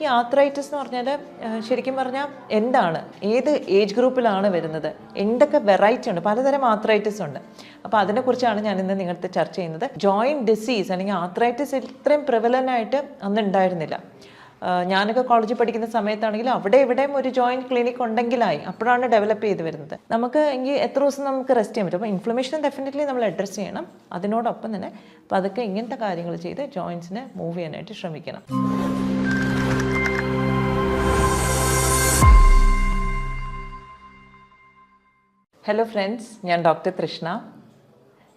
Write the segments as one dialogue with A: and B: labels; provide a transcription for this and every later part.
A: ഈ ആർത്രൈറ്റിസ് എന്ന് പറഞ്ഞാൽ ശരിക്കും പറഞ്ഞാൽ എന്താണ്, ഏത് ഏജ് ഗ്രൂപ്പിലാണ് വരുന്നത്, എന്തൊക്കെ വെറൈറ്റി ഉണ്ട്, പലതരം ആർത്രൈറ്റിസ് ഉണ്ട്. അപ്പോൾ അതിനെക്കുറിച്ചാണ് ഞാൻ ഇന്ന് നിങ്ങളുടെ ചർച്ച ചെയ്യുന്നത്. ജോയിൻറ്റ് ഡിസീസ് അല്ലെങ്കിൽ ആർത്രൈറ്റിസ് ഇത്രയും പ്രിവലൻ്റ് ആയിട്ട് അന്ന് ഉണ്ടായിരുന്നില്ല. ഞാനൊക്കെ കോളേജിൽ പഠിക്കുന്ന സമയത്താണെങ്കിൽ അവിടെ ഇവിടെയും ഒരു ജോയിൻറ്റ് ക്ലിനിക് ഉണ്ടെങ്കിലായി, അപ്പോഴാണ് ഡെവലപ്പ് ചെയ്ത് വരുന്നത്. നമുക്ക് എങ്കിൽ എത്ര ദിവസം നമുക്ക് റെസ്റ്റ് ചെയ്യാൻ പറ്റും. അപ്പോൾ ഇൻഫ്ലമേഷൻ ഡെഫിനറ്റ്ലി നമ്മൾ അഡ്രസ്സ് ചെയ്യണം. അതിനോടൊപ്പം തന്നെ പതുക്കെ ഇങ്ങനത്തെ കാര്യങ്ങൾ ചെയ്ത് ജോയിൻറ്റ്സിനെ മൂവ് ചെയ്യാനായിട്ട് ശ്രമിക്കണം. ഹലോ ഫ്രണ്ട്സ്, ഞാൻ doctor Trishna,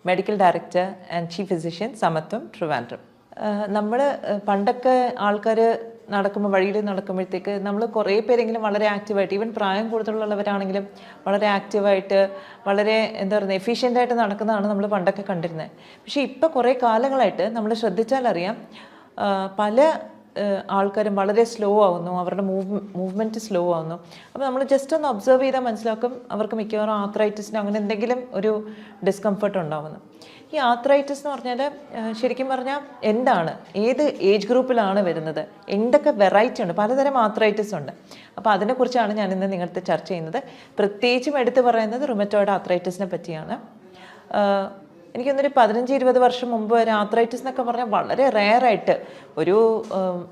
A: medical director and chief physician Samathwam Trivandrum. നമ്മൾ പണ്ടൊക്കെ ആൾക്കാർ നടക്കുമ്പോൾ, വഴിയിൽ നടക്കുമ്പോഴത്തേക്ക് നമ്മൾ കുറേ പേരെങ്കിലും വളരെ ആക്റ്റീവായിട്ട്, ഈവൻ പ്രായം കൂടുതലുള്ളവരാണെങ്കിലും വളരെ ആക്റ്റീവായിട്ട്, വളരെ എന്താ പറയുക, എഫിഷ്യൻ്റായിട്ട് നടക്കുന്നതാണ് നമ്മൾ പണ്ടൊക്കെ കണ്ടിരുന്നത്. പക്ഷേ ഇപ്പോൾ കുറേ കാലങ്ങളായിട്ട് നമ്മൾ ശ്രദ്ധിച്ചാലറിയാം, പല ആൾക്കാരും വളരെ സ്ലോ ആവുന്നു, അവരുടെ മൂവ്മെൻറ്റ് സ്ലോ ആവുന്നു. അപ്പോൾ നമ്മൾ ജസ്റ്റ് ഒന്ന് ഒബ്സർവ് ചെയ്താൽ മനസ്സിലാക്കും അവർക്ക് മിക്കവാറും ആർത്രൈറ്റിസിന് അങ്ങനെ എന്തെങ്കിലും ഒരു ഡിസ്കംഫർട്ട് ഉണ്ടാവുന്നു. ഈ ആർത്രൈറ്റിസ് എന്ന് പറഞ്ഞാൽ ശരിക്കും പറഞ്ഞാൽ എന്താണ്, ഏത് ഏജ് ഗ്രൂപ്പിലാണ് വരുന്നത്, എന്തൊക്കെ വെറൈറ്റി ഉണ്ട്, പലതരം ആർത്രൈറ്റിസ് ഉണ്ട്. അപ്പോൾ അതിനെക്കുറിച്ചാണ് ഞാൻ ഇന്ന് നിങ്ങളുടെ ചർച്ച ചെയ്യുന്നത്. പ്രത്യേകിച്ചും എടുത്തു പറയുന്നത് റുമറ്റോയിഡ് ആർത്രൈറ്റിസിനെ പറ്റിയാണ്. എനിക്കൊന്നൊരു 15-20 വർഷം മുമ്പ് വരെ ആർത്രൈറ്റിസ് എന്നൊക്കെ പറഞ്ഞാൽ വളരെ റെയറായിട്ട്, ഒരു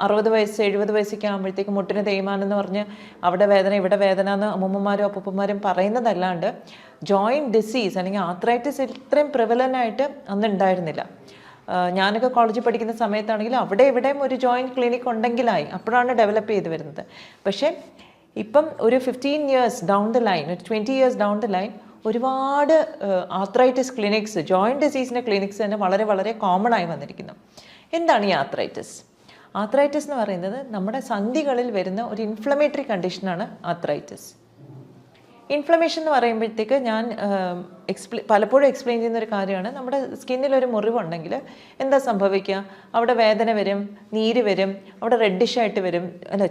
A: 60 വയസ്സ് 70 വയസ്സൊക്കെ ആകുമ്പോഴത്തേക്ക് മുട്ടിന് തേയ്മാനം എന്ന് പറഞ്ഞ് അവിടെ വേദന ഇവിടെ വേദന എന്ന് അമ്മൂമ്മമാരും അപ്പൂപ്പന്മാരും പറയുന്നതല്ലാണ്ട് ജോയിൻറ്റ് ഡിസീസ് അല്ലെങ്കിൽ ആർത്രൈറ്റിസ് ഇത്രയും പ്രിവലൻ്റ് ആയിട്ട് അന്ന് ഉണ്ടായിരുന്നില്ല. ഞാനൊക്കെ കോളേജിൽ പഠിക്കുന്ന സമയത്താണെങ്കിൽ അവിടെ ഇവിടെയും ഒരു ജോയിൻറ്റ് ക്ലിനിക് ഉണ്ടെങ്കിലായി, അപ്പോഴാണ് ഡെവലപ്പ് ചെയ്ത് വരുന്നത്. പക്ഷേ ഇപ്പം ഒരു 15 ഇയേഴ്സ് ഡൗൺ ദ ലൈൻ, ഒരു 20 ഇയേഴ്സ് ഡൗൺ ദ ലൈൻ ഒരുപാട് ആർത്രൈറ്റിസ് ക്ലിനിക്സ്, ജോയിൻറ്റ് ഡിസീസിൻ്റെ ക്ലിനിക്സ് തന്നെ വളരെ വളരെ കോമൺ ആയി വന്നിരിക്കുന്നു. എന്താണ് ഈ ആർത്രൈറ്റിസ്? ആർത്രൈറ്റിസ് എന്ന് പറയുന്നത് നമ്മുടെ സന്ധികളിൽ വരുന്ന ഒരു ഇൻഫ്ലമേറ്ററി കണ്ടീഷനാണ് ആർത്രൈറ്റിസ്. ഇൻഫ്ലമേഷൻ എന്ന് പറയുമ്പോഴത്തേക്ക് ഞാൻ പലപ്പോഴും എക്സ്പ്ലെയിൻ ചെയ്യുന്നൊരു കാര്യമാണ്, നമ്മുടെ സ്കിന്നിലൊരു മുറിവുണ്ടെങ്കിൽ എന്താ സംഭവിക്കുക, അവിടെ വേദന വരും, നീര് വരും, അവിടെ റെഡിഷായിട്ട് വരും,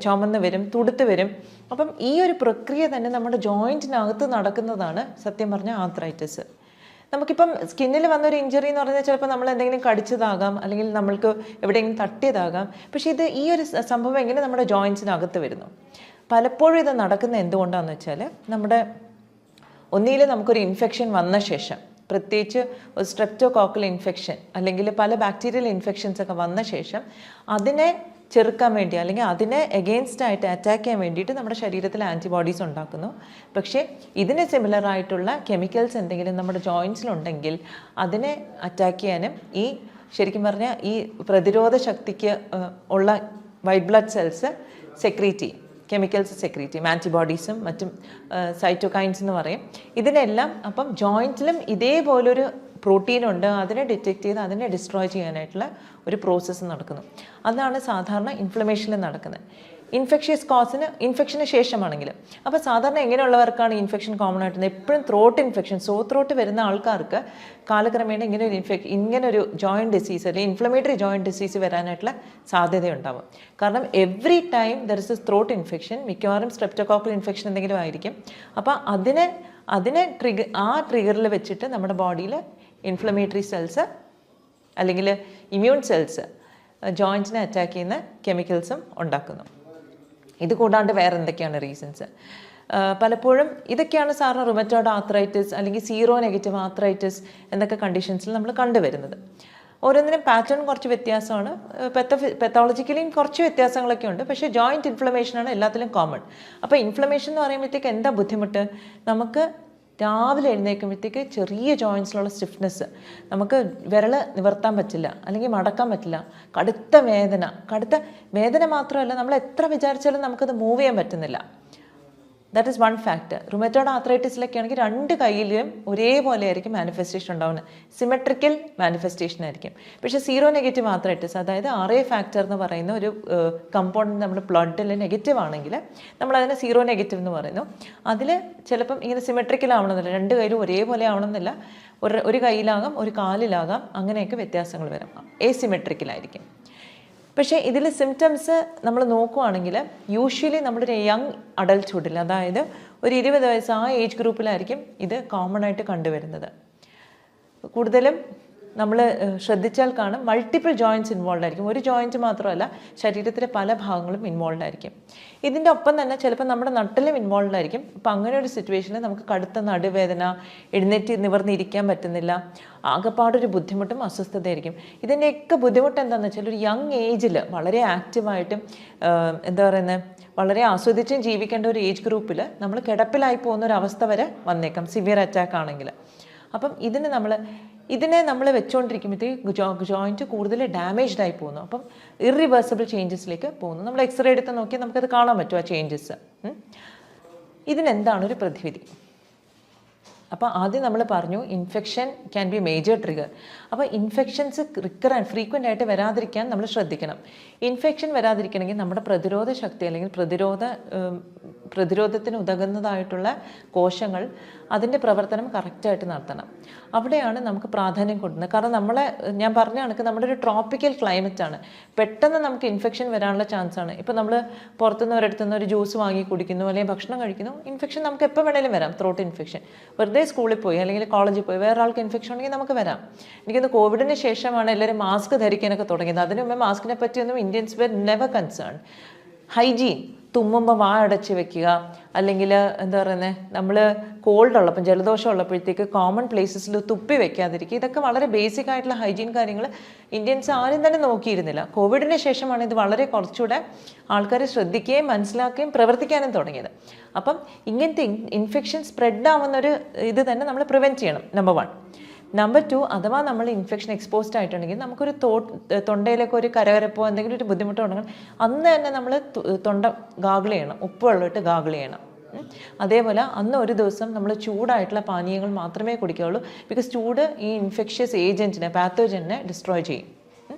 A: ചുമന്ന് വരും, തുടുത്ത് വരും. അപ്പം ഈ ഒരു പ്രക്രിയ തന്നെ നമ്മുടെ ജോയിൻറ്റിനകത്ത് നടക്കുന്നതാണ് സത്യം പറഞ്ഞാൽ ആർത്രൈറ്റിസ്. നമുക്കിപ്പം സ്കിന്നിൽ വന്നൊരു ഇഞ്ചറി എന്ന് പറഞ്ഞാൽ ചിലപ്പോൾ നമ്മൾ എന്തെങ്കിലും കടിച്ചതാകാം, അല്ലെങ്കിൽ നമ്മൾക്ക് എവിടെയെങ്കിലും തട്ടിയതാകാം. പക്ഷേ ഈ ഒരു സംഭവം എങ്ങനെ നമ്മുടെ ജോയിൻറ്റ്സിനകത്ത് വരുന്നു? പലപ്പോഴും ഇത് നടക്കുന്നത് എന്തുകൊണ്ടാണെന്ന് വെച്ചാൽ, നമ്മുടെ ഒന്നിയിൽ നമുക്കൊരു ഇൻഫെക്ഷൻ വന്ന ശേഷം, പ്രത്യേകിച്ച് ഒരു സ്ട്രെപ്റ്റോകോക്കൽ ഇൻഫെക്ഷൻ അല്ലെങ്കിൽ പല ബാക്ടീരിയൽ ഇൻഫെക്ഷൻസ് ഒക്കെ വന്ന ശേഷം അതിനെ ചെറുക്കാൻ വേണ്ടി അല്ലെങ്കിൽ അതിനെ എഗെയിൻസ്റ്റ് ആയിട്ട് അറ്റാക്ക് ചെയ്യാൻ വേണ്ടിയിട്ട് നമ്മുടെ ശരീരത്തിൽ ആൻറ്റിബോഡീസ് ഉണ്ടാക്കുന്നു. പക്ഷേ ഇതിന് സിമിലർ ആയിട്ടുള്ള കെമിക്കൽസ് എന്തെങ്കിലും നമ്മുടെ ജോയിൻറ്റ്സിലുണ്ടെങ്കിൽ അതിനെ അറ്റാക്ക് ചെയ്യാനും ഈ ശരിക്കും പറഞ്ഞാൽ ഈ പ്രതിരോധ ശക്തിക്ക് ഉള്ള വൈറ്റ് ബ്ലഡ് സെൽസ് സെക്രീറ്റ് ചെയ്യും, കെമിക്കൽസ് സെക്രീറ്റ് ചെയ്യും, ആൻറ്റിബോഡീസും മറ്റും സൈറ്റോകൈൻസ് എന്ന് പറയും. ഇതിനെല്ലാം അപ്പം ജോയിൻറ്റിലും ഇതേപോലൊരു പ്രോട്ടീൻ ഉണ്ട്, അതിനെ ഡിറ്റക്റ്റ് ചെയ്ത് അതിനെ ഡിസ്ട്രോയ് ചെയ്യാനായിട്ടുള്ള ഒരു പ്രോസസ്സ് നടക്കുന്നു. അതാണ് സാധാരണ ഇൻഫ്ലമേഷനിൽ നടക്കുന്നത്. ഇൻഫെക്ഷ്യസ് കോസിന് ഇൻഫെക്ഷന് ശേഷമാണെങ്കിലും. അപ്പോൾ സാധാരണ എങ്ങനെയുള്ളവർക്കാണ് ഇൻഫെക്ഷൻ കോമൺ ആയിട്ട് എപ്പോഴും ത്രോട്ട് ഇൻഫെക്ഷൻ, ത്രോട്ട് വരുന്ന ആൾക്കാർക്ക് കാലക്രമേണ ഇങ്ങനൊരു ജോയിൻറ്റ് ഡിസീസ് അല്ലെങ്കിൽ ഇൻഫ്ലമേറ്ററി ജോയിൻറ്റ് ഡിസീസ് വരാനായിട്ടുള്ള സാധ്യതയുണ്ടാവും. കാരണം every time there is A throat infection, മിക്കവാറും സ്ട്രെപ്റ്റോകോക്കൽ ഇൻഫെക്ഷൻ എന്തെങ്കിലും ആയിരിക്കും. അപ്പോൾ അതിനെ ട്രിഗറിൽ വെച്ചിട്ട് നമ്മുടെ ബോഡിയിൽ ഇൻഫ്ലമേറ്ററി സെൽസ് അല്ലെങ്കിൽ ഇമ്മ്യൂൺ സെൽസ് ജോയിൻറ്റിനെ അറ്റാക്ക് ചെയ്യുന്ന കെമിക്കൽസും ഉണ്ടാക്കുന്നു. ഇത് കൂടാണ്ട് വേറെ എന്തൊക്കെയാണ് റീസൺസ്? പലപ്പോഴും ഇതൊക്കെയാണ് സാറിന് റുമറ്റോയിഡ് ആർത്രൈറ്റിസ് അല്ലെങ്കിൽ സീറോ നെഗറ്റീവ് ആർത്രൈറ്റിസ് എന്നൊക്കെ കണ്ടീഷൻസിൽ നമ്മൾ കണ്ടുവരുന്നത്. ഓരോന്നിനും പാറ്റേൺ കുറച്ച് വ്യത്യാസമാണ്, പെത്തോളജിക്കലിയും കുറച്ച് വ്യത്യാസങ്ങളൊക്കെ ഉണ്ട്. പക്ഷേ ജോയിൻറ്റ് ഇൻഫ്ലമേഷനാണ് എല്ലാത്തിലും കോമൺ. അപ്പോൾ ഇൻഫ്ലമേഷൻ എന്ന് പറയുമ്പോഴത്തേക്ക് എന്താ ബുദ്ധിമുട്ട്? നമുക്ക് രാവിലെ എഴുന്നേൽക്കുമ്പോഴത്തേക്ക് ചെറിയ ജോയിൻറ്റ്സിലുള്ള സ്റ്റിഫ്നെസ്, നമുക്ക് വിരൽ നിവർത്താൻ പറ്റില്ല അല്ലെങ്കിൽ മടക്കാൻ പറ്റില്ല, കടുത്ത വേദന മാത്രമല്ല, നമ്മൾ എത്ര വിചാരിച്ചാലും നമുക്കത് മൂവ് ചെയ്യാൻ പറ്റുന്നില്ല. That is one factor. Rheumatoid ആർത്രൈറ്റിസിലൊക്കെ ആണെങ്കിൽ 2 കൈയിലും ഒരേപോലെ ആയിരിക്കും മാനിഫെസ്റ്റേഷൻ ഉണ്ടാവുന്നത്, സിമെട്രിക്കൽ മാനിഫെസ്റ്റേഷൻ ആയിരിക്കും. പക്ഷേ സീറോ നെഗറ്റീവ് ആർത്രൈറ്റിസ്, അതായത് RA ഫാക്ടർ എന്ന് പറയുന്ന ഒരു കമ്പോണൻറ്റ് നമ്മുടെ ബ്ലഡിൽ നെഗറ്റീവ് ആണെങ്കിൽ നമ്മളതിനെ സീറോ നെഗറ്റീവ് എന്ന് പറയുന്നു. അതിൽ ചിലപ്പം ഇങ്ങനെ സിമെട്രിക്കൽ ആവണമെന്നില്ല, 2 കൈയിലും ഒരേപോലെ ആവണമെന്നില്ല, ഒരു കൈയിലാകാം, ഒരു കാലിലാകാം, അങ്ങനെയൊക്കെ വ്യത്യാസങ്ങൾ വരാം, എസിമെട്രിക്കലായിരിക്കും. പക്ഷേ ഇതിൽ സിംറ്റംസ് നമ്മൾ നോക്കുവാണെങ്കിൽ യൂഷ്വലി നമ്മളൊരു യങ് അഡൾട്ട്ഹുഡിൽ, അതായത് ഒരു 20 വയസ്സ് ആ ഏജ് ഗ്രൂപ്പിലായിരിക്കും ഇത് കോമൺ ആയിട്ട് കണ്ടുവരുന്നത്. കൂടുതലും നമ്മൾ ശ്രദ്ധിച്ചാൽ കാണും മൾട്ടിപ്പിൾ ജോയിൻറ്റ്സ് ഇൻവോൾവ് ആയിരിക്കും. ഒരു ജോയിൻറ്റ് മാത്രമല്ല, ശരീരത്തിലെ പല ഭാഗങ്ങളും ഇൻവോൾവ് ആയിരിക്കും. ഇതിൻ്റെ ഒപ്പം തന്നെ ചിലപ്പോൾ നമ്മുടെ നട്ടിലും ഇൻവോൾവ് ആയിരിക്കും. അപ്പോൾ അങ്ങനെ ഒരു സിറ്റുവേഷനിൽ നമുക്ക് കടുത്ത നടുവേദന, എഴുന്നേറ്റ് നിവർന്നിരിക്കാൻ പറ്റുന്നില്ല, ആകെപ്പാടൊരു ബുദ്ധിമുട്ടും അസ്വസ്ഥതയായിരിക്കും. ഇതിൻ്റെയൊക്കെ ബുദ്ധിമുട്ട് എന്താണെന്ന് വെച്ചാൽ, ഒരു യങ് ഏജിൽ വളരെ ആക്റ്റീവായിട്ടും എന്താ പറയുന്നത്, വളരെ ആസ്വദിച്ചും ജീവിക്കേണ്ട ഒരു ഏജ് ഗ്രൂപ്പിൽ നമ്മൾ കിടപ്പിലായി പോകുന്ന ഒരു അവസ്ഥ വരെ വന്നേക്കാം, സിവിയർ അറ്റാക്ക് ആണെങ്കിൽ. അപ്പം ഇതിനെ നമ്മൾ വെച്ചുകൊണ്ടിരിക്കുമ്പോഴത്തേക്ക് ജോയിൻറ്റ് കൂടുതൽ ഡാമേജ്ഡ് ആയി പോകുന്നു. അപ്പം ഇറിവേഴ്സിബിൾ ചേഞ്ചസിലേക്ക് പോകുന്നു. നമ്മൾ എക്സ്റേ എടുത്ത് നോക്കിയാൽ നമുക്കത് കാണാൻ പറ്റും ആ ചേഞ്ചസ്. ഇതിനെന്താണ് ഒരു പ്രതിവിധി? അപ്പോൾ ആദ്യം നമ്മൾ പറഞ്ഞു infection can be major trigger. അപ്പോൾ ഇൻഫെക്ഷൻസ് ഫ്രീക്വൻ്റ് ആയിട്ട് വരാതിരിക്കാൻ നമ്മൾ ശ്രദ്ധിക്കണം. ഇൻഫെക്ഷൻ വരാതിരിക്കണമെങ്കിൽ നമ്മുടെ പ്രതിരോധ ശക്തി അല്ലെങ്കിൽ പ്രതിരോധത്തിന് ഉതകുന്നതായിട്ടുള്ള കോശങ്ങൾ അതിൻ്റെ പ്രവർത്തനം കറക്റ്റായിട്ട് നടത്തണം. അവിടെയാണ് നമുക്ക് പ്രാധാന്യം കൊടുക്കുന്നത്. കാരണം ഞാൻ പറഞ്ഞ കണക്ക് നമ്മുടെ ഒരു ട്രോപ്പിക്കൽ ക്ലൈമറ്റാണ്. പെട്ടെന്ന് നമുക്ക് ഇൻഫെക്ഷൻ വരാനുള്ള ചാൻസാണ്. ഇപ്പോൾ നമ്മൾ പുറത്തുനിന്ന് ഒരിടത്തുനിന്ന് ഒരു ജ്യൂസ് വാങ്ങി കുടിക്കുന്നു അല്ലെങ്കിൽ ഭക്ഷണം കഴിക്കുന്നു, ഇൻഫെക്ഷൻ നമുക്ക് എപ്പോൾ വേണേലും വരാം. ത്രോട്ട് ഇൻഫെക്ഷൻ വെറുതെ സ്കൂളിൽ പോയി അല്ലെങ്കിൽ കോളേജിൽ പോയി വേറെ ആൾക്ക് ഇൻഫെക്ഷൻ ഉണ്ടെങ്കിൽ നമുക്ക് വരാം. എനിക്കൊന്ന് കോവിഡിന് ശേഷമാണ് എല്ലാവരും മാസ്ക് ധരിക്കാനൊക്കെ തുടങ്ങിയത്. അതിനു മുമ്പേ മാസ്കിനെ പറ്റിയൊന്നും Indians were never concern. Hygiene, തുമ്മുമ്പോൾ വാ അടച്ച് വെക്കുക, അല്ലെങ്കിൽ എന്താ പറയുന്നത്, നമ്മൾ കോൾഡ് ഉള്ളപ്പം ജലദോഷം ഉള്ളപ്പോഴത്തേക്ക് കോമൺ പ്ലേസസിൽ തുപ്പി വെക്കാതിരിക്കുക. ഇതൊക്കെ വളരെ ബേസിക് ആയിട്ടുള്ള ഹൈജീൻ കാര്യങ്ങൾ ഇന്ത്യൻസ് ആരും തന്നെ നോക്കിയിരുന്നില്ല. കോവിഡിന് ശേഷമാണ് ഇത് വളരെ കുറച്ചുകൂടെ ആൾക്കാർ ശ്രദ്ധിക്കുകയും മനസ്സിലാക്കുകയും പ്രവർത്തിക്കാനും തുടങ്ങിയത്. അപ്പം ഇങ്ങനത്തെ ഇൻഫെക്ഷൻ സ്പ്രെഡ് ആവുന്നൊരു ഇത് തന്നെ നമ്മൾ പ്രിവെൻറ്റ് ചെയ്യണം, നമ്പർ 1. നമ്പർ 2, അഥവാ നമ്മൾ ഇൻഫെക്ഷൻ എക്സ്പോസ്ഡ് ആയിട്ടുണ്ടെങ്കിൽ നമുക്കൊരു തൊണ്ടയിലൊക്കെ ഒരു കരകരപ്പോ എന്തെങ്കിലും ഒരു ബുദ്ധിമുട്ടോ ഉണ്ടെങ്കിൽ അന്ന് തന്നെ നമ്മൾ തൊണ്ട ഗാഗിൾ ചെയ്യണം, ഉപ്പ് വെള്ളമിട്ട് ഗാഗിൾ ചെയ്യണം. അതേപോലെ അന്ന് ഒരു ദിവസം നമ്മൾ ചൂടായിട്ടുള്ള പാനീയങ്ങൾ മാത്രമേ കുടിക്കുകയുള്ളൂ. ബിക്കോസ് ചൂട് ഈ ഇൻഫെക്ഷ്യസ് ഏജൻറ്റിനെ, പാത്തോജനെ ഡിസ്ട്രോയ് ചെയ്യും.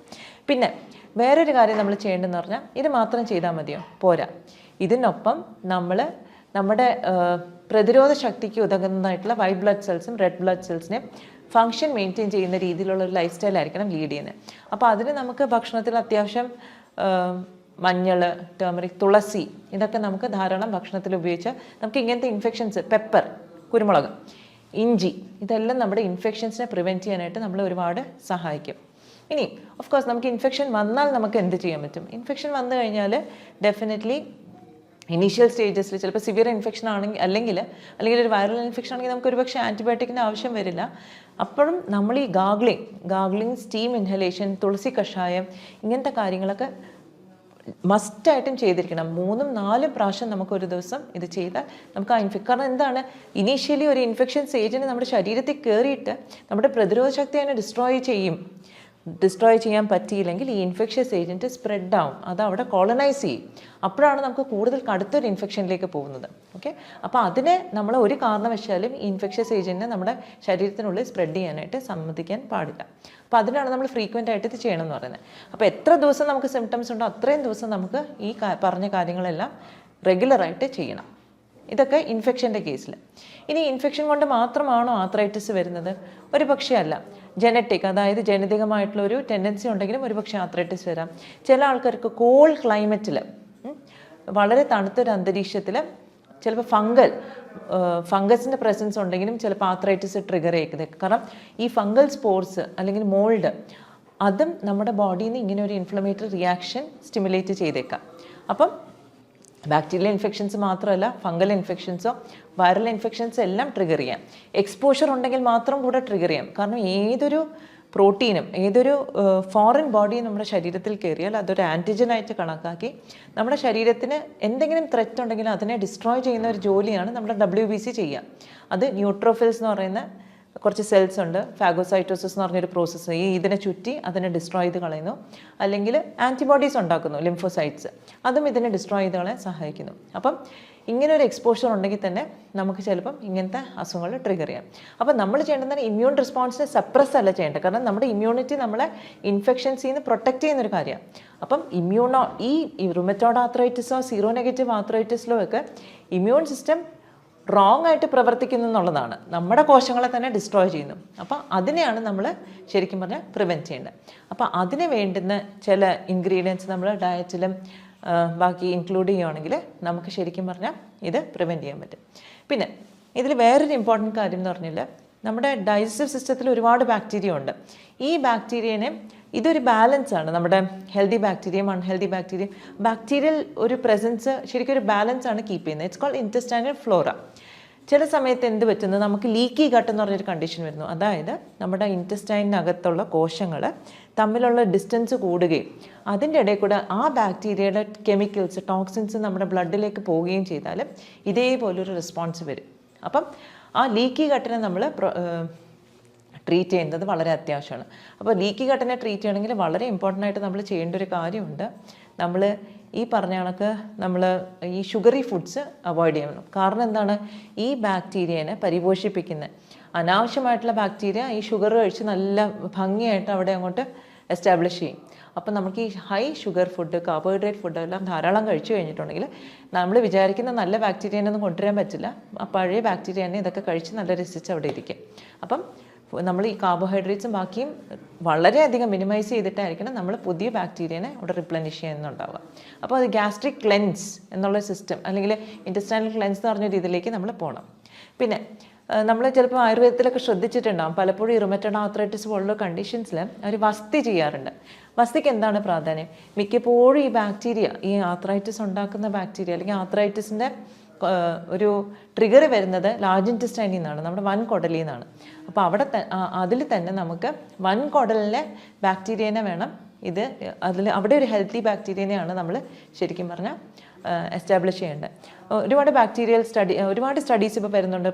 A: പിന്നെ വേറൊരു കാര്യം നമ്മൾ ചെയ്യേണ്ടതെന്ന് പറഞ്ഞാൽ, ഇത് മാത്രം ചെയ്താൽ മതിയോ? പോരാ. ഇതിനൊപ്പം നമ്മുടെ പ്രതിരോധ ശക്തിക്ക് ഉതകുന്നതായിട്ടുള്ള വൈറ്റ് ബ്ലഡ് സെൽസും റെഡ് ബ്ലഡ് സെൽസിനെ ഫങ്ഷൻ മെയിൻറ്റെയിൻ ചെയ്യുന്ന രീതിയിലുള്ള ഒരു ലൈഫ് സ്റ്റൈൽ ആയിരിക്കണം ലീഡ് ചെയ്യുന്നത്. അപ്പോൾ അതിന് നമുക്ക് ഭക്ഷണത്തിൽ അത്യാവശ്യം മഞ്ഞൾ, ടേമറിക്, തുളസി ഇതൊക്കെ നമുക്ക് ധാരാളം ഭക്ഷണത്തിൽ ഉപയോഗിച്ചാൽ നമുക്ക് ഇങ്ങനത്തെ ഇൻഫെക്ഷൻസ്, പെപ്പർ, കുരുമുളക്, ഇഞ്ചി, ഇതെല്ലാം നമ്മുടെ ഇൻഫെക്ഷൻസിനെ പ്രിവെൻറ്റ് ചെയ്യാനായിട്ട് നമ്മൾ ഒരുപാട് സഹായിക്കും. ഇനി ഓഫ് കോഴ്സ് നമുക്ക് ഇൻഫെക്ഷൻ വന്നാൽ നമുക്ക് എന്ത് ചെയ്യാൻ പറ്റും? ഇൻഫെക്ഷൻ വന്നു കഴിഞ്ഞാൽ ഡെഫിനറ്റ്ലി ഇനീഷ്യൽ സ്റ്റേജസിൽ ചിലപ്പോൾ സിവിയർ ഇൻഫെക്ഷൻ ആണെങ്കിൽ അല്ലെങ്കിൽ ഒരു വൈറൽ ഇൻഫെക്ഷൻ ആണെങ്കിൽ നമുക്ക് ഒരുപക്ഷെ ആൻറ്റിബയോട്ടിക്കിൻ്റെ ആവശ്യം വരില്ല. അപ്പോഴും നമ്മൾ ഈ ഗാഗ്ലിംഗ്, സ്റ്റീം ഇൻഹലേഷൻ, തുളസി കഷായം ഇങ്ങനത്തെ കാര്യങ്ങളൊക്കെ മസ്റ്റായിട്ടും ചെയ്തിരിക്കണം. 3-4 പ്രാവശ്യം നമുക്കൊരു ദിവസം ഇത് ചെയ്താൽ നമുക്ക് ആ കാരണം എന്താണ്, ഇനീഷ്യലി ഒരു ഇൻഫെക്ഷൻ സ്റ്റേജിന് നമ്മുടെ ശരീരത്തിൽ കയറിയിട്ട് നമ്മുടെ പ്രതിരോധ ശക്തി അതിനെ ഡിസ്ട്രോയ് ചെയ്യാൻ പറ്റിയില്ലെങ്കിൽ ഈ ഇൻഫെക്ഷ്യസ് ഏജൻറ്റ് സ്പ്രെഡ് ആവും, അത് അവിടെ കോളനൈസ് ചെയ്യും. അപ്പോഴാണ് നമുക്ക് കൂടുതൽ കടുത്തൊരു ഇൻഫെക്ഷനിലേക്ക് പോകുന്നത്. ഓക്കെ, അപ്പോൾ അതിനെ നമ്മൾ ഒരു കാരണവശാലും ഈ ഇൻഫെക്ഷ്യസ് ഏജൻറ്റിനെ നമ്മുടെ ശരീരത്തിനുള്ളിൽ സ്പ്രെഡ് ചെയ്യാനായിട്ട് സമ്മതിക്കാൻ പാടില്ല. അപ്പോൾ അതിനാണ് നമ്മൾ ഫ്രീക്വൻ്റ് ആയിട്ട് ഇത് ചെയ്യണം എന്ന് പറയുന്നത്. അപ്പോൾ എത്ര ദിവസം നമുക്ക് സിംറ്റംസ് ഉണ്ടോ അത്രയും ദിവസം നമുക്ക് ഈ പറഞ്ഞ കാര്യങ്ങളെല്ലാം റെഗുലറായിട്ട് ചെയ്യണം. ഇതൊക്കെ ഇൻഫെക്ഷൻ്റെ കേസിൽ. ഇനി ഇൻഫെക്ഷൻ കൊണ്ട് മാത്രമാണോ ആർത്രൈറ്റിസ് വരുന്നത്? ഒരു പക്ഷേ അല്ല. ജനറ്റിക്, അതായത് ജനിതകമായിട്ടുള്ളൊരു ടെൻഡൻസി ഉണ്ടെങ്കിലും ഒരു പക്ഷേ ആർത്രൈറ്റിസ് വരാം. ചില ആൾക്കാർക്ക് കോൾഡ് ക്ലൈമറ്റിൽ, വളരെ തണുത്തൊരു അന്തരീക്ഷത്തിൽ ചിലപ്പോൾ ഫംഗസിൻ്റെ പ്രസൻസ് ഉണ്ടെങ്കിലും ചിലപ്പോൾ ആർത്രൈറ്റിസ് ട്രിഗർ ചെയ്തേക്കും. കാരണം ഈ ഫംഗൽ സ്പോർസ് അല്ലെങ്കിൽ മോൾഡ് അതും നമ്മുടെ ബോഡിയിൽ നിന്ന് ഇങ്ങനെ ഒരു ഇൻഫ്ലമേറ്ററി റിയാക്ഷൻ സ്റ്റിമുലേറ്റ് ചെയ്തേക്കാം. അപ്പം ബാക്ടീരിയൽ ഇൻഫെക്ഷൻസ് മാത്രമല്ല, ഫംഗൽ ഇൻഫെക്ഷൻസോ വൈറൽ ഇൻഫെക്ഷൻസ് എല്ലാം ട്രിഗർ ചെയ്യാം. എക്സ്പോഷർ ഉണ്ടെങ്കിൽ മാത്രം കൂടെ ട്രിഗർ ചെയ്യാം. കാരണം ഏതൊരു പ്രോട്ടീനും ഏതൊരു ഫോറിൻ ബോഡിയും നമ്മുടെ ശരീരത്തിൽ കയറിയാൽ അതൊരു ആൻറ്റിജനായിട്ട് കണക്കാക്കി നമ്മുടെ ശരീരത്തിന് എന്തെങ്കിലും ത്രെറ്റ് ഉണ്ടെങ്കിൽ അതിനെ ഡിസ്ട്രോയ് ചെയ്യുന്ന ഒരു ജോലിയാണ് നമ്മുടെ WBC ചെയ്യുക. അത് ന്യൂട്രോഫിൽസ് എന്ന് പറയുന്ന കുറച്ച് സെൽസ് ഉണ്ട്, ഫാഗോസൈറ്റോസിസ് എന്ന് പറഞ്ഞൊരു പ്രോസസ്സ്, ഇതിനെ ചുറ്റി അതിനെ ഡിസ്ട്രോയ് ചെയ്ത് കളയുന്നു. അല്ലെങ്കിൽ ആൻറ്റിബോഡീസ് ഉണ്ടാക്കുന്നു, ലിംഫോസൈറ്റ്സ്, അതും ഇതിനെ ഡിസ്ട്രോയ് ചെയ്ത് കളയാൻ സഹായിക്കുന്നു. അപ്പം ഇങ്ങനെ ഒരു എക്സ്പോഷർ ഉണ്ടെങ്കിൽ തന്നെ നമുക്ക് ചിലപ്പം ഇങ്ങനത്തെ അസുഖങ്ങൾ ട്രിഗർ ചെയ്യാം. അപ്പം നമ്മൾ ചെയ്യേണ്ടത് ഇമ്മ്യൂൺ റെസ്പോൺസിനെ സപ്രസ് അല്ല ചെയ്യേണ്ടത്. കാരണം നമ്മുടെ ഇമ്മ്യൂണിറ്റി നമ്മളെ ഇൻഫെക്ഷൻസിൽ നിന്ന് പ്രൊട്ടക്റ്റ് ചെയ്യുന്നൊരു കാര്യമാണ്. അപ്പം ഈ റുമറ്റോയ്ഡ് ആർത്രൈറ്റിസോ സീറോ നെഗറ്റീവ് ആർത്രൈറ്റിസിലോ ഒക്കെ ഇമ്മ്യൂൺ സിസ്റ്റം റോങ് ആയിട്ട് പ്രവർത്തിക്കുന്നു എന്നുള്ളതാണ്, നമ്മുടെ കോശങ്ങളെ തന്നെ ഡിസ്ട്രോയ് ചെയ്യുന്നു. അപ്പോൾ അതിനെയാണ് നമ്മൾ ശരിക്കും പറഞ്ഞാൽ പ്രിവെൻറ്റ് ചെയ്യേണ്ടത്. അപ്പോൾ അതിന് വേണ്ടുന്ന ചില ഇൻഗ്രീഡിയൻസ് നമ്മൾ ഡയറ്റിലും ബാക്കി ഇൻക്ലൂഡ് ചെയ്യുകയാണെങ്കിൽ നമുക്ക് ശരിക്കും പറഞ്ഞാൽ ഇത് പ്രിവെൻറ്റ് ചെയ്യാൻ പറ്റും. പിന്നെ ഇതിൽ വേറൊരു ഇമ്പോർട്ടൻറ്റ് കാര്യം എന്ന് പറഞ്ഞാൽ നമ്മുടെ ഡൈജസ്റ്റീവ് സിസ്റ്റത്തിൽ ഒരുപാട് ബാക്ടീരിയ ഉണ്ട്. ഈ ബാക്ടീരിയനെ ഇതൊരു ബാലൻസാണ്, നമ്മുടെ ഹെൽത്തി ബാക്ടീരിയയും അൺഹെൽത്തി ബാക്ടീരിയയും ബാക്ടീരിയൽ ഒരു പ്രസൻസ് ശരിക്കും ഒരു ബാലൻസ് ആണ് കീപ്പ് ചെയ്യുന്നത്. It's called intestinal flora. ചില സമയത്ത് എന്ത് പറ്റുന്നത്, നമുക്ക് ലീക്കി ഗട്ട് എന്ന് പറഞ്ഞൊരു കണ്ടീഷൻ വരുന്നു. അതായത് നമ്മുടെ ഇൻറ്റസ്റ്റൈനകത്തുള്ള കോശങ്ങൾ തമ്മിലുള്ള ഡിസ്റ്റൻസ് കൂടുകയും അതിൻ്റെ ഇടയിൽ കൂടെ ആ ബാക്ടീരിയയുടെ കെമിക്കൽസ് ടോക്സിൻസ് നമ്മുടെ ബ്ലഡിലേക്ക് പോവുകയും ചെയ്താൽ ഇതേപോലൊരു റെസ്പോൺസ് വരും. അപ്പം ആ ലീക്കി ഗട്ടിനെ നമ്മൾ ട്രീറ്റ് ചെയ്യുന്നത് വളരെ അത്യാവശ്യമാണ്. അപ്പോൾ ലീക്കി ഗട്ടിനെ ട്രീറ്റ് ചെയ്യണമെങ്കിൽ വളരെ ഇമ്പോർട്ടൻ്റ് ആയിട്ട് നമ്മൾ ചെയ്യേണ്ട ഒരു കാര്യമുണ്ട്. നമ്മൾ ഈ പറഞ്ഞ കണക്ക് നമ്മൾ ഈ ഷുഗറി ഫുഡ്സ് അവോയ്ഡ് ചെയ്യണം. കാരണം എന്താണ്, ഈ ബാക്ടീരിയനെ പരിപോഷിപ്പിക്കുന്ന അനാവശ്യമായിട്ടുള്ള ബാക്ടീരിയ ഈ ഷുഗർ കഴിച്ച് നല്ല ഭംഗിയായിട്ട് അവിടെ അങ്ങോട്ട് എസ്റ്റാബ്ലിഷ് ചെയ്യും. അപ്പം നമുക്ക് ഈ high sugar food, carbohydrate food എല്ലാം ധാരാളം കഴിച്ചു കഴിഞ്ഞിട്ടുണ്ടെങ്കിൽ നമ്മൾ വിചാരിക്കുന്ന നല്ല ബാക്ടീരിയനൊന്നും കൊണ്ടുവരാൻ പറ്റില്ല. ആ പഴയ ബാക്ടീരിയ തന്നെ ഇതൊക്കെ കഴിച്ച് നല്ല രസിച്ച് അവിടെ ഇരിക്കും. അപ്പം നമ്മൾ ഈ കാർബോഹൈഡ്രേറ്റ്സും ബാക്കിയും വളരെയധികം മിനിമൈസ് ചെയ്തിട്ടായിരിക്കണം നമ്മൾ പുതിയ ബാക്ടീരിയനെ അവിടെ റിപ്ലനിഷ് ചെയ്യുന്നുണ്ടാവുക. അപ്പോൾ അത് ഗ്യാസ്ട്രിക് ക്ലെൻസ് എന്നുള്ള സിസ്റ്റം അല്ലെങ്കിൽ ഇൻറ്റസ്റ്റൈനൽ ക്ലെൻസ് എന്ന് പറഞ്ഞ രീതിയിലേക്ക് നമ്മൾ പോകണം. പിന്നെ നമ്മൾ ചിലപ്പോൾ ആയുർവേദത്തിലൊക്കെ ശ്രദ്ധിച്ചിട്ടുണ്ടാകും, പലപ്പോഴും ഈ റുമറ്റോയ്ഡ് ആർത്രൈറ്റിസ് പോലുള്ള കണ്ടീഷൻസിൽ അവർ വസ്തി ചെയ്യാറുണ്ട്. വസ്തിക്ക് എന്താണ് പ്രാധാന്യം? മിക്കപ്പോഴും ഈ ബാക്ടീരിയ, ഈ ആർത്രൈറ്റിസ് ഉണ്ടാക്കുന്ന ബാക്ടീരിയ അല്ലെങ്കിൽ ആർത്രൈറ്റിസിൻ്റെ ഒരു ട്രിഗർ വരുന്നത് ലാർജ് ഇൻറ്റസ്റ്റൈനിൽ നിന്നാണ്, നമ്മുടെ വൻകുടലിൽ നിന്നാണ്. അപ്പോൾ അതിൽ തന്നെ നമുക്ക് വൻകുടലിലെ ബാക്ടീരിയനെ വേണം അവിടെ ഒരു ഹെൽത്തി ബാക്ടീരിയനെയാണ് നമ്മൾ ശരിക്കും പറഞ്ഞാൽ എസ്റ്റാബ്ലിഷ് ചെയ്യേണ്ടത്. ഒരുപാട് സ്റ്റഡീസ് ഇപ്പോൾ വരുന്നുണ്ട്.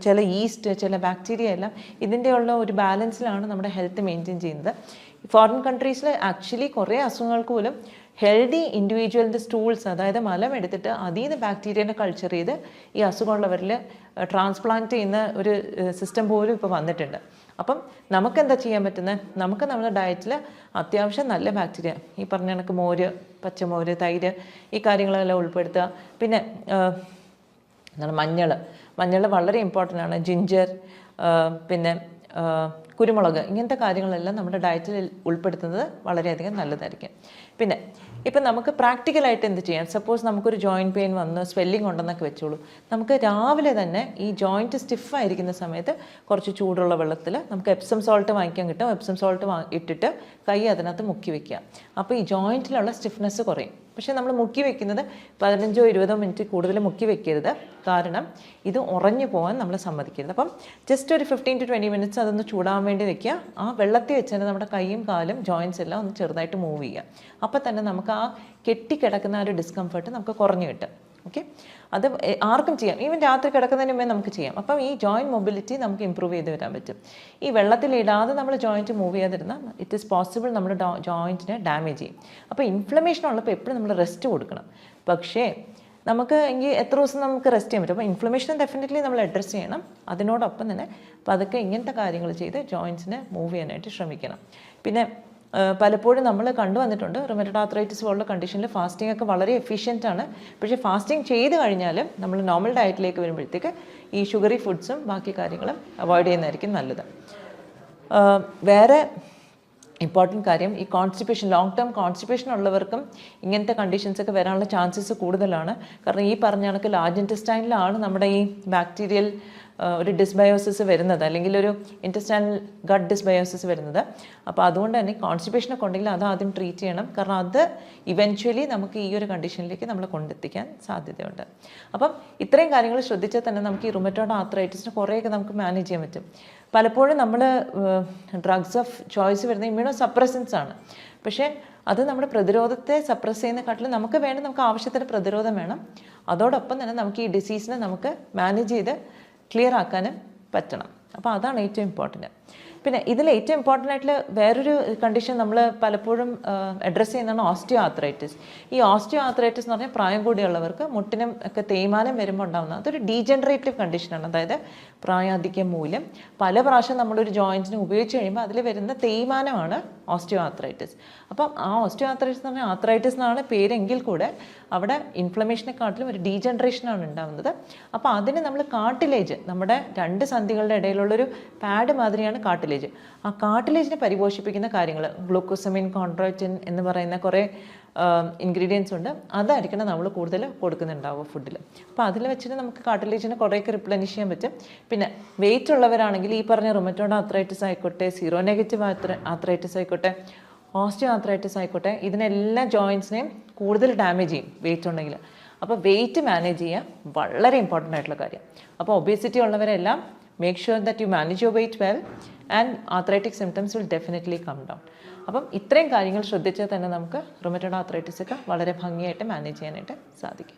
A: ചില ഈസ്റ്റ്, ചില ബാക്ടീരിയ എല്ലാം ഇതിൻ്റെ ഉള്ള ഒരു ബാലൻസിലാണ് നമ്മുടെ ഹെൽത്ത് മെയിൻറ്റെയിൻ ചെയ്യുന്നത്. ഫോറിൻ കൺട്രീസിൽ ആക്ച്വലി കുറേ അസുഖങ്ങൾക്ക് പോലും ഹെൽത്തി ഇൻഡിവിജ്വലിൻ്റെ സ്റ്റൂൾസ്, അതായത് മലം എടുത്തിട്ട് അതിൽ നിന്ന് ബാക്ടീരിയനെ കൾച്ചർ ചെയ്ത് ഈ അസുഖമുള്ളവരിൽ ട്രാൻസ്പ്ലാന്റ് ചെയ്യുന്ന ഒരു സിസ്റ്റം പോലും ഇപ്പോൾ വന്നിട്ടുണ്ട്. അപ്പം നമുക്കെന്താ ചെയ്യാൻ പറ്റുന്നത്? നമുക്ക് നമ്മുടെ ഡയറ്റിൽ അത്യാവശ്യം നല്ല ബാക്ടീരിയ, ഈ പറഞ്ഞ കണക്ക് മോര്, പച്ചമോര്, തൈര്, ഈ കാര്യങ്ങളെല്ലാം ഉൾപ്പെടുത്തുക. പിന്നെ എന്താണ് മഞ്ഞൾ വളരെ ഇമ്പോർട്ടൻ്റ് ആണ്. ജിഞ്ചർ, പിന്നെ കുരുമുളക്, ഇങ്ങനത്തെ കാര്യങ്ങളെല്ലാം നമ്മുടെ ഡയറ്റിൽ ഉൾപ്പെടുത്തുന്നത് വളരെയധികം നല്ലതായിരിക്കും. പിന്നെ ഇപ്പം നമുക്ക് പ്രാക്ടിക്കലായിട്ട് എന്ത് ചെയ്യാം? സപ്പോസ് നമുക്കൊരു ജോയിൻറ്റ് പെയിൻ വന്ന് സ്വെല്ലിംഗ് ഉണ്ടെന്നൊക്കെ വെച്ചോളൂ. നമുക്ക് രാവിലെ തന്നെ ഈ ജോയിൻറ്റ് സ്റ്റിഫായിരിക്കുന്ന സമയത്ത് കുറച്ച് ചൂടുള്ള വെള്ളത്തിൽ നമുക്ക് എപ്സം സോൾട്ട് വാങ്ങിക്കാൻ കിട്ടും. എപ്സം സോൾട്ട് ഇട്ടിട്ട് കൈ അതിനകത്ത് മുക്കി വയ്ക്കുക. അപ്പോൾ ഈ ജോയിൻറ്റിലുള്ള സ്റ്റിഫ്നെസ് കുറയും. പക്ഷേ നമ്മൾ മുക്കി വെക്കുന്നത് 15-20 മിനിറ്റ് കൂടുതൽ മുക്കി വെക്കരുത്. കാരണം ഇത് ഉറഞ്ഞു പോകാൻ നമ്മൾ സമ്മതിക്കരുത്. അപ്പം ജസ്റ്റ് ഒരു 15-20 മിനിറ്റ്സ് അതൊന്ന് ചൂടാൻ വേണ്ടി വെക്കുക. ആ വെള്ളത്തിൽ വെച്ച് തന്നെ നമ്മുടെ കൈയും കാലും ജോയിൻറ്റ്സ് എല്ലാം ഒന്ന് ചെറുതായിട്ട് മൂവ് ചെയ്യുക. അപ്പോൾ തന്നെ നമുക്ക് ആ കെട്ടിക്കിടക്കുന്ന ആ ഒരു ഡിസ്കംഫർട്ട് നമുക്ക് കുറഞ്ഞു കിട്ടും. ഓക്കെ, അത് ആർക്കും ചെയ്യാം. ഈവൻ രാത്രി കിടക്കുന്നതിന് മുമ്പേ നമുക്ക് ചെയ്യാം. അപ്പം ഈ ജോയിൻറ്റ് മൊബിലിറ്റി നമുക്ക് ഇമ്പ്രൂവ് ചെയ്ത് വരാൻ പറ്റും. ഈ വെള്ളത്തിലിടാതെ നമ്മൾ ജോയിൻറ്റ് മൂവ് ചെയ്യാതിരുന്നാൽ ഇറ്റ് ഈസ് പോസിബിൾ നമ്മുടെ ജോയിൻറ്റിനെ ഡാമേജ് ചെയ്യും. അപ്പോൾ ഇൻഫ്ലമേഷൻ ഉള്ളപ്പോൾ എപ്പോഴും നമ്മൾ റെസ്റ്റ് കൊടുക്കണം. പക്ഷേ നമുക്ക് എങ്കിൽ എത്ര ദിവസം നമുക്ക് റെസ്റ്റ് ചെയ്യാൻ പറ്റും? അപ്പോൾ ഇൻഫ്ലമേഷൻ ഡെഫിനറ്റ്ലി നമ്മൾ അഡ്രസ്സ് ചെയ്യണം. അതിനോടൊപ്പം തന്നെ പതുക്കെ ഇങ്ങനത്തെ കാര്യങ്ങൾ ചെയ്ത് ജോയിൻറ്റ്സിനെ മൂവ് ചെയ്യാനായിട്ട് ശ്രമിക്കണം. പിന്നെ പലപ്പോഴും നമ്മൾ കണ്ടുവന്നിട്ടുണ്ട് റുമറ്റോയ്ഡ് ആർത്രൈറ്റിസ് പോലുള്ള കണ്ടീഷനിൽ ഫാസ്റ്റിംഗ് ഒക്കെ വളരെ എഫിഷ്യൻ്റ് ആണ്. പക്ഷേ ഫാസ്റ്റിംഗ് ചെയ്ത് കഴിഞ്ഞാലും നമ്മൾ നോർമൽ ഡയറ്റിലേക്ക് വരുമ്പോഴത്തേക്ക് ഈ ഷുഗറി ഫുഡ്സും ബാക്കി കാര്യങ്ങളും അവോയ്ഡ് ചെയ്യുന്നതായിരിക്കും നല്ലത്. വേറെ ഇമ്പോർട്ടൻറ്റ് കാര്യം, ഈ കോൺസ്റ്റിപ്പേഷൻ, ലോങ് ടേം കോൺസ്റ്റിപ്പേഷൻ ഉള്ളവർക്കും ഇങ്ങനത്തെ കണ്ടീഷൻസൊക്കെ വരാനുള്ള ചാൻസസ് കൂടുതലാണ്. കാരണം ഈ പറഞ്ഞ കണക്ക് ലാർജ് ഇൻറ്റസ്റ്റൈനിലാണ് നമ്മുടെ ഈ ബാക്ടീരിയൽ ഒരു ഡിസ്ബയോസിസ് വരുന്നത്, അല്ലെങ്കിൽ ഒരു ഇൻറ്റസ്റ്റൈനൽ ഗട്ട് ഡിസ്ബയോസിസ് വരുന്നത്. അപ്പോൾ അതുകൊണ്ട് തന്നെ കോൺസ്റ്റിപ്പേഷനൊക്കെ ഉണ്ടെങ്കിൽ അത് ആദ്യം ട്രീറ്റ് ചെയ്യണം. കാരണം അത് ഇവൻച്വലി നമുക്ക് ഈ ഒരു കണ്ടീഷനിലേക്ക് നമ്മൾ കൊണ്ടെത്തിക്കാൻ സാധ്യതയുണ്ട്. അപ്പം ഇത്രയും കാര്യങ്ങൾ ശ്രദ്ധിച്ചാൽ തന്നെ നമുക്ക് ഈ റുമറ്റോയ്ഡ് ആർത്രൈറ്റിസിന് കുറേയൊക്കെ നമുക്ക് മാനേജ് ചെയ്യാൻ പറ്റും. പലപ്പോഴും നമ്മൾ ഡ്രഗ്സ് ഓഫ് ചോയ്സ് വരുന്ന ഇമ്മ്യൂണോ സപ്രസൻസ് ആണ്. പക്ഷേ അത് നമ്മുടെ പ്രതിരോധത്തെ സപ്രസ് ചെയ്യുന്നതിനെക്കാട്ടിലും നമുക്ക് ആവശ്യത്തിന് പ്രതിരോധം വേണം. അതോടൊപ്പം തന്നെ നമുക്ക് ഈ ഡിസീസിനെ നമുക്ക് മാനേജ് ചെയ്ത് ക്ലിയർ ആക്കാനും പറ്റണം. അപ്പോൾ അതാണ് ഏറ്റവും ഇമ്പോർട്ടൻറ്റ്. പിന്നെ ഇതിൽ ഏറ്റവും ഇമ്പോർട്ടൻ്റ് ആയിട്ടുള്ള വേറൊരു കണ്ടീഷൻ നമ്മൾ പലപ്പോഴും അഡ്രസ്സ് ചെയ്യുന്നതാണ് ഓസ്റ്റിയോ ആർത്രൈറ്റിസ്. ഈ ഓസ്റ്റിയോ ആർത്രൈറ്റിസ് എന്ന് പറഞ്ഞാൽ പ്രായം കൂടിയുള്ളവർക്ക് മുട്ടിനും ഒക്കെ തേയ്മാനം വരുമ്പോൾ ഉണ്ടാകുന്ന അതൊരു ഡീജനറേറ്റീവ് കണ്ടീഷനാണ്. അതായത് പ്രായാധിക്യം മൂലം പല പ്രാവശ്യം നമ്മളൊരു ജോയിൻറ്റിനെ ഉപയോഗിച്ച് കഴിയുമ്പോൾ അതിൽ വരുന്ന തേയ്മാനമാണ് ഓസ്റ്റിയോ ആർത്രൈറ്റിസ്. അപ്പം ആ ഓസ്റ്റിയോ ആർത്രൈറ്റിസ് എന്ന് പറഞ്ഞാൽ ആർത്രൈറ്റിസ് എന്നാണ് പേരെങ്കിൽ കൂടെ അവിടെ ഇൻഫ്ലമേഷനെക്കാട്ടിലും ഒരു ഡീജനറേഷനാണ് ഉണ്ടാകുന്നത്. അപ്പോൾ അതിന് നമ്മൾ കാർട്ടിലേജ്, നമ്മുടെ രണ്ട് സന്ധികളുടെ ഇടയിലുള്ളൊരു പാഡ് മാതിരിയാണ് കാർട്ടിലേജ്. ആ കാർട്ടിലേജിനെ പരിപോഷിപ്പിക്കുന്ന കാര്യങ്ങൾ ഗ്ലൂക്കോസമിൻ, കോൺട്രോയിറ്റിൻ എന്ന് പറയുന്ന കുറേ ഇൻഗ്രീഡിയൻസ് ഉണ്ട്, അതായിരിക്കണം നമ്മൾ കൂടുതൽ കൊടുക്കുന്നുണ്ടാവുക ഫുഡിൽ. അപ്പോൾ അതിൽ വെച്ചിട്ട് നമുക്ക് കാർട്ടിലേജിനെ കുറേയൊക്കെ റിപ്ലനിഷ് ചെയ്യാൻ പറ്റും. പിന്നെ വെയിറ്റ് ഉള്ളവരാണെങ്കിൽ ഈ പറഞ്ഞ റുമറ്റോയ്ഡ് ആർത്രൈറ്റിസ് ആയിക്കോട്ടെ, സീറോ നെഗറ്റീവ് ആർത്രൈറ്റിസ് ആയിക്കോട്ടെ, ഓസ്റ്റിയോ ആർത്രൈറ്റിസ് ആയിക്കോട്ടെ, ഇതിനെല്ലാം ജോയിൻസിനെയും കൂടുതൽ ഡാമേജ് ചെയ്യും വെയിറ്റ് ഉണ്ടെങ്കിൽ. അപ്പോൾ വെയിറ്റ് മാനേജ് ചെയ്യുക വളരെ ഇമ്പോർട്ടൻ്റ് ആയിട്ടുള്ള കാര്യം. അപ്പോൾ ഒബേസിറ്റി ഉള്ളവരെല്ലാം make sure that you manage your weight well and arthritic symptoms will definitely come down. അപ്പം ഇത്രയും കാര്യങ്ങൾ ശ്രദ്ധിച്ചാൽ തന്നെ നമുക്ക് റുമറ്റോയ്ഡ് ആർത്രൈറ്റിസ് ഒക്കെ വളരെ ഭംഗിയായിട്ട് മാനേജ് ചെയ്യാനായിട്ട് സാധിക്കും.